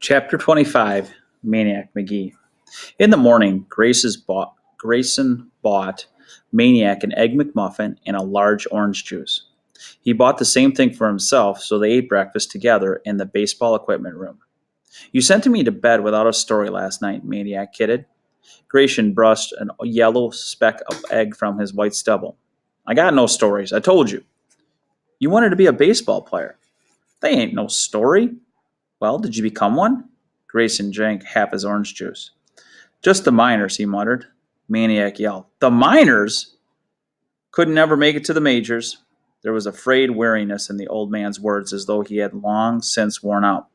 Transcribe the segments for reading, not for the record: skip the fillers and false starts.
Chapter 25, Maniac Magee. In the morning, Grayson bought Maniac an Egg McMuffin and a large orange juice. He bought the same thing for himself, so they ate breakfast together in the baseball equipment room. You sent me to bed without a story last night, Maniac kidded. Grayson brushed a yellow speck of egg from his white stubble. I got no stories, I told you. You wanted to be a baseball player. They ain't no story. Well, did you become one? Grayson drank half his orange juice. Just the minors, he muttered. Maniac yelled. The minors? Could never make it to the majors. There was a frayed weariness in the old man's words as though he had long since worn out.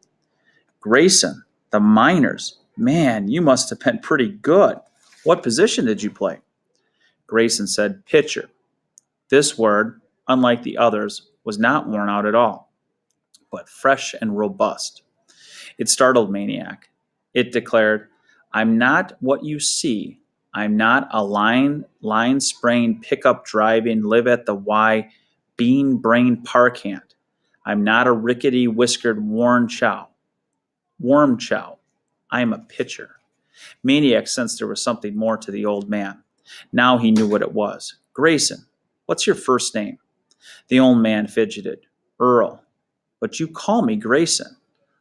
Grayson, the minors. Man, you must have been pretty good. What position did you play? Grayson said pitcher. This word, unlike the others, was not worn out at all, but fresh and robust. It startled Maniac. It declared, I'm not what you see. I'm not a line sprain pickup driving live at the Y bean brain park hand. I'm not a rickety whiskered warm chow. I am a pitcher. Maniac sensed there was something more to the old man. Now he knew what it was. Grayson, what's your first name? The old man fidgeted. Earl. But you call me Grayson.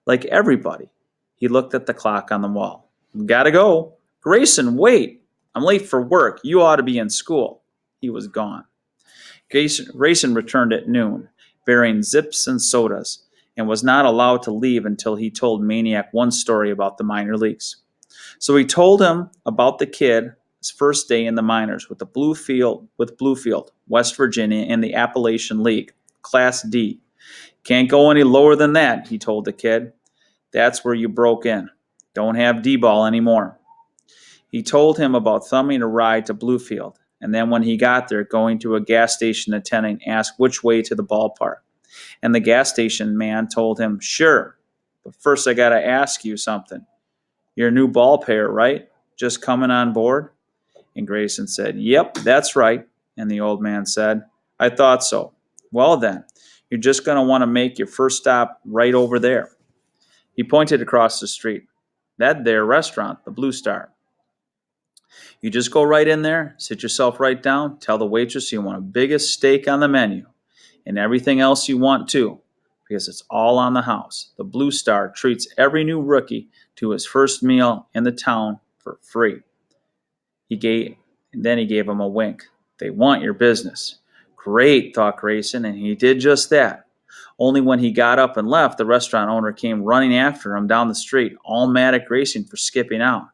Like everybody. He looked at the clock on the wall. Gotta go. Grayson, wait. I'm late for work. You ought to be in school. He was gone. Grayson returned at noon, bearing zips and sodas, and was not allowed to leave until he told Maniac one story about the minor leagues. So he told him about the kid, his first day in the minors with Bluefield, West Virginia, in the Appalachian League, Class D. Can't go any lower than that, he told the kid. That's where you broke in. Don't have D-ball anymore. He told him about thumbing a ride to Bluefield, and then when he got there, going to a gas station attendant asked which way to the ballpark. And the gas station man told him, sure, but first I gotta ask you something. You're a new ball player, right? Just coming on board? And Grayson said, yep, that's right. And the old man said, I thought so. Well then, you're just going to want to make your first stop right over there. He pointed across the street. That there restaurant, the Blue Star. You just go right in there, sit yourself right down, tell the waitress you want a biggest steak on the menu, and everything else you want too, because it's all on the house. The Blue Star treats every new rookie to his first meal in the town for free. Then he gave him a wink. They want your business. Great, thought Grayson, and he did just that. Only when he got up and left, the restaurant owner came running after him down the street, all mad at Grayson for skipping out.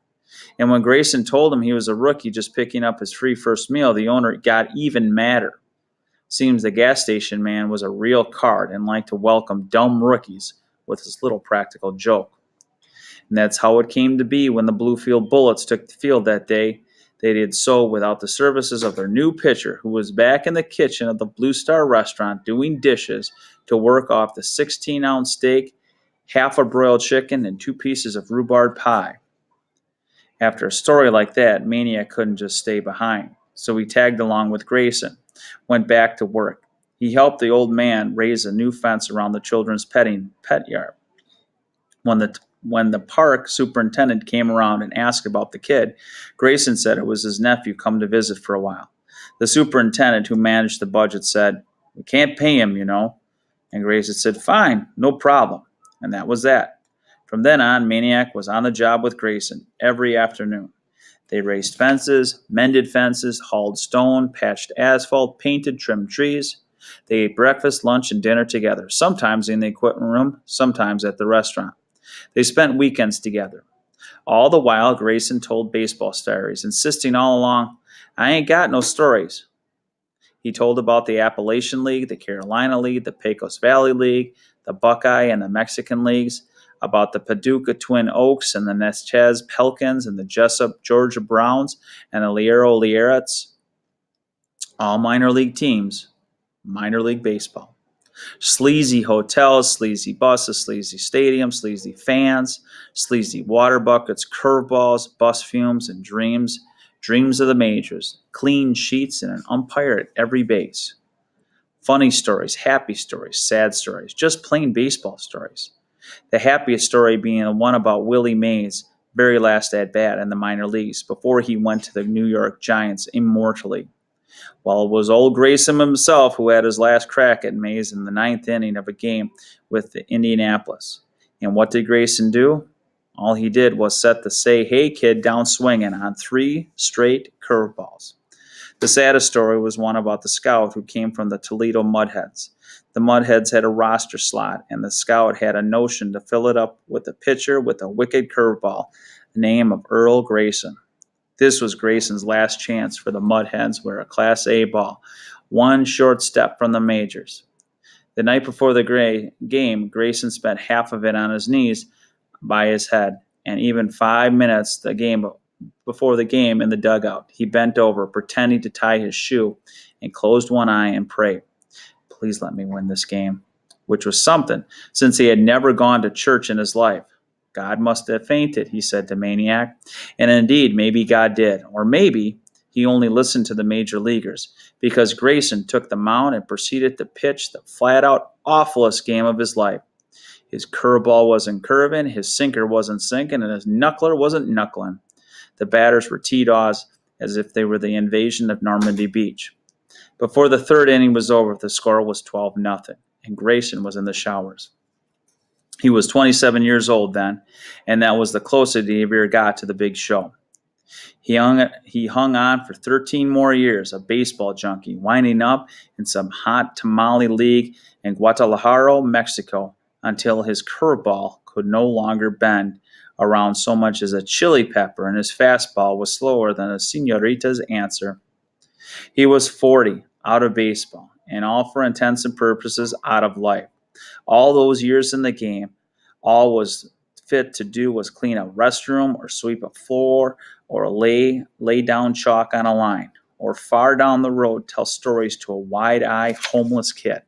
And when Grayson told him he was a rookie just picking up his free first meal, the owner got even madder. Seems the gas station man was a real card and liked to welcome dumb rookies with his little practical joke. And that's how it came to be when the Bluefield Bullets took the field that day. They did so without the services of their new pitcher, who was back in the kitchen of the Blue Star restaurant doing dishes to work off the 16-ounce steak, half a broiled chicken, and 2 pieces of rhubarb pie. After a story like that, Maniac couldn't just stay behind, so he tagged along with Grayson, went back to work. He helped the old man raise a new fence around the children's pet yard. When the park superintendent came around and asked about the kid, Grayson said it was his nephew come to visit for a while. The superintendent, who managed the budget, said, we can't pay him, you know. And Grayson said, fine, no problem. And that was that. From then on, Maniac was on the job with Grayson every afternoon. They raised fences, mended fences, hauled stone, patched asphalt, painted, trimmed trees. They ate breakfast, lunch, and dinner together, sometimes in the equipment room, sometimes at the restaurant. They spent weekends together. All the while, Grayson told baseball stories, insisting all along, I ain't got no stories. He told about the Appalachian League, the Carolina League, the Pecos Valley League, the Buckeye and the Mexican Leagues, about the Paducah Twin Oaks and the Natchez Pelicans and the Jessup Georgia Browns and the Liero Lierettes, all minor league teams, minor league baseball. Sleazy hotels, sleazy buses, sleazy stadiums, sleazy fans, sleazy water buckets, curveballs, bus fumes, and dreams of the majors, clean sheets, and an umpire at every base. Funny stories, happy stories, sad stories, just plain baseball stories. The happiest story being the one about Willie Mays' very last at bat in the minor leagues before he went to the New York Giants immortally. Well, it was old Grayson himself who had his last crack at Mays in the ninth inning of a game with Indianapolis. And what did Grayson do? All he did was set the say hey kid down swinging on 3 straight curveballs. The saddest story was one about the scout who came from the Toledo Mudheads. The Mudheads had a roster slot, and the scout had a notion to fill it up with a pitcher with a wicked curveball, the name of Earl Grayson. This was Grayson's last chance for the Mudheads were a Class A ball, one short step from the majors. The night before the game, Grayson spent half of it on his knees by his head, and even 5 minutes before the game in the dugout, he bent over, pretending to tie his shoe, and closed one eye and prayed, "Please let me win this game," which was something, since he had never gone to church in his life. "God must have fainted," he said to Maniac. And indeed, maybe God did, or maybe he only listened to the major leaguers, because Grayson took the mound and proceeded to pitch the flat-out awfulest game of his life. His curveball wasn't curving, his sinker wasn't sinking, and his knuckler wasn't knuckling. The batters were T-Daws as if they were the invasion of Normandy Beach. Before the third inning was over, the score was 12-0, and Grayson was in the showers. He was 27 years old then, and that was the closest he ever got to the big show. He hung on for 13 more years, a baseball junkie, winding up in some hot tamale league in Guadalajara, Mexico, until his curveball could no longer bend around so much as a chili pepper, and his fastball was slower than a señorita's answer. He was 40, out of baseball, and all for intents and purposes out of life. All those years in the game, all was fit to do was clean a restroom or sweep a floor or lay down chalk on a line or far down the road tell stories to a wide-eyed homeless kid.